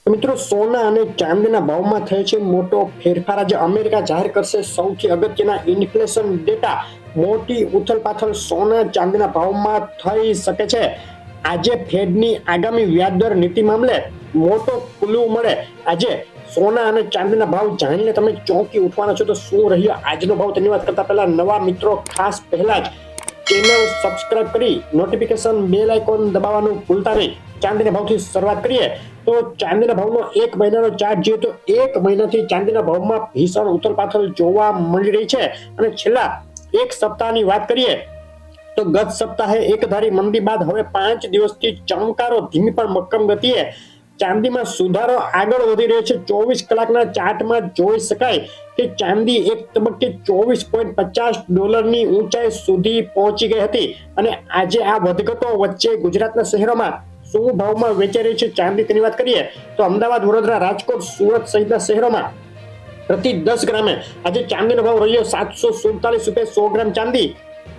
મિત્રો સોના અને ચાંદીના ભાવમાં થયો છે મોટો ફેરફાર। આજે અમેરિકા જાહેર કરશે સૌથી અગત્યના ઇન્ફ્લેશન ડેટા। મોટી ઉથલપાથલ સોના ચાંદીના ભાવમાં થઈ શકે છે। આજે ફેડની આગામી વ્યાજદર નીતિ મામલે મોટો ક્લુ મળે। આજે સોના અને ચાંદીના ભાવ જાણીને તમે ચોંકી ઉઠવાના છો। તો શું રહ્યો આજનો ભાવ તેની વાત કરતા પહેલા નવા મિત્રો ખાસ પહેલા જ ચેનલ સબસ્ક્રાઇબ કરી નોટિફિકેશન બેલ આઇકોન દબાવવાનું ભૂલતા નહીં। ચાંદીના ભાવથી શરૂઆત કરીએ તો ચાંદીના ભાવનો એક મહિનાનો ચાર્ટ જોઈએ તો એક મહિનાથી ચાંદીના ભાવમાં ભીષણ ઉથલપાથલ જોવા મળી રહી છે। અને છેલ્લા એક સપ્તાહની વાત કરીએ તો ગત સપ્તાહે એકધારી મંદી બાદ હવે 5 દિવસથી ચમકારો ધીમી પણ મક્કમ ગતિએ ચાંદીમાં સુધારો આગળ વધી રહ્યો છે। 24 કલાકના ચાર્ટમાં જોઈ શકાય કે ચાંદી એક તબક્કે $24.50ની ઊંચાઈ સુધી પહોંચી ગઈ હતી। અને આજે આ વધઘટો વચ્ચે ગુજરાતના શહેરોમાં શું ભાવમાં વેચાઈ રહી છે ચાંદી તેની વાત કરીએ તો અમદાવાદ, વડોદરા, રાજકોટ, સુરત સહિતના શહેરોમાં પ્રતિ 10 ગ્રામે આજે ચાંદીનો ભાવ રહ્યો ₹747 100 ગ્રામ ચાંદી,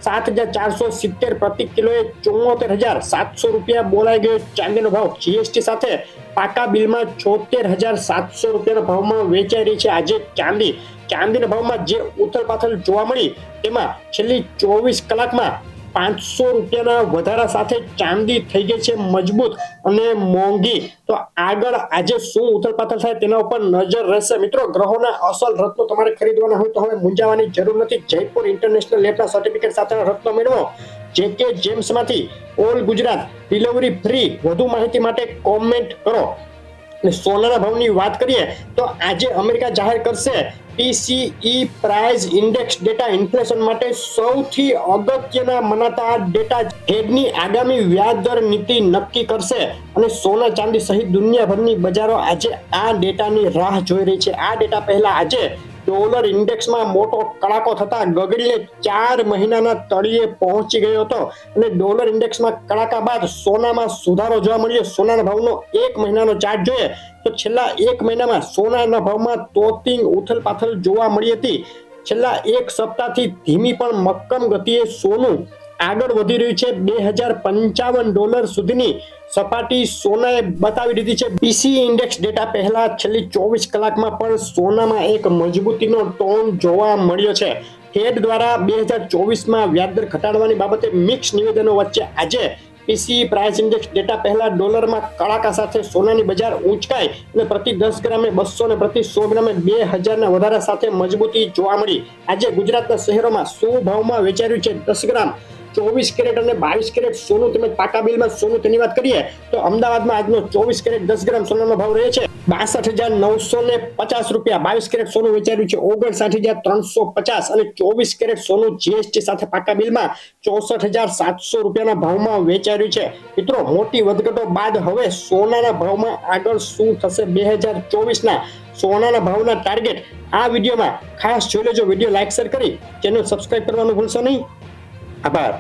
7,470 પ્રતિ કિલોએ 74,700 બોલાઈ ગયો ચાંદીનો ભાવ। જીએસટી સાથે પાકા બિલમાં 76,700 ભાવમાં વેચાઈ રહી છે આજે ચાંદી। ચાંદીના ભાવમાં જે ઉથલપાથલ જોવા મળી તેમાં છેલ્લી 24 કલાકમાં ₹500 વધારા સાથે ચાંદી થઈ ગઈ છે મજબૂત અને મોંઘી। તો આગળ આજે શું ઉથલપાથલ થાય તેના ઉપર નજર રહેશે। મિત્રો ગ્રહોના અસલ રત્નો તમારે ખરીદવાના હોય તો હવે મૂંઝાવાની જરૂર નથી। જયપુર ઇન્ટરનેશનલ લેબના સર્ટિફિકેટ સાથેના રત્નો મેળવો જેકે જેમ્સમાંથી ઓલ ગુજરાત ડિલિવરી ફ્રી। વધુ માહિતી માટે કોમેન્ટ કરો। અને સોનાના ભાવની વાત કરીએ તો આજે અમેરિકા જાહેર કરશે PCE price index data. Inflation માટે સૌથી અગત્યના મનાતા આ ડેટા ફેડની આગામી વ્યાજ દર નીતિ નક્કી કરશે। અને સોના ચાંદી સહિત દુનિયાભરની બજારો આજે આ ડેટાની રાહ જોઈ રહી છે। આ ડેટા પહેલા આજે ડોલર ઇન્ડેક્સમાં મોટો કડાકો થતા ગગડીને 4 મહિનાના તળિયે પહોંચી ગયો હતો। અને ડોલર ઇન્ડેક્સમાં કડાકા બાદ સોનામાં સુધારો જોવા મળ્યો। સોનાના ભાવનો એક મહિનાનો ચાર્ટ જોઈએ તો છેલ્લા એક મહિનામાં સોનાના ભાવમાં તોતિંગ ઉથલપાથલ જોવા મળી હતી। છેલ્લા એક સપ્તાહથી ધીમી પણ મક્કમ ગતિએ સોનું આગળ વધી રહ્યું છે। $2,055 સુધીની સપાટી સોનાએ બતાવી દીધી છે। PCE ઇન્ડેક્સ ડેટા પહેલા છેલ્લી 24 કલાકમાં પણ સોનામાં એક મજબૂતીનો ટોન જોવા મળ્યો છે। ફેડ દ્વારા 2024માં વ્યાજદર ઘટાડવાની બાબતે મિક્સ નિવેદનો વચ્ચે આજે PCE પ્રાઇસ ઇન્ડેક્સ ડેટા પહેલા ડોલરમાં કડાકા સાથે સોનાની બજાર ઊંચકાઈ અને પ્રતિ 10 ગ્રામે 200 અને પ્રતિ 100 ગ્રામે 2000ના વધારા સાથે મજબૂતી જોવા મળી। આજે ગુજરાતના શહેરોમાં શું ભાવમાં વેચાઈ રહ્યું છે 10 ગ્રામ 24 કેરેટ અને 22 કેરેટ સોનું તેમજ પાકા બિલમાં સોનું તેની વાત કરીએ તો અમદાવાદમાં આજનો 24 કેરેટ 10 ગ્રામ સોનાનો ભાવ રહે છે ₹62,950। 22 કેરેટ સોનું વેચાઈ રહ્યું છે ₹59,350 અને 24 કેરેટ સોનું જીએસટી સાથે પાકા બિલમાં ₹64,700ના ભાવમાં વેચાઈ રહ્યું છે। મિત્રો મોટી વધઘટો બાદ હવે સોનાના ભાવમાં આગળ શું થશે 2024ના સોનાના ભાવના ટાર્ગેટ આ વિડીયોમાં ખાસ જોઈ લેજો। વિડીયો લાઈક શેર કરી ચેનલ સબસ્ક્રાઇબ કરવાનું ભૂલશો નહીં। આભાર।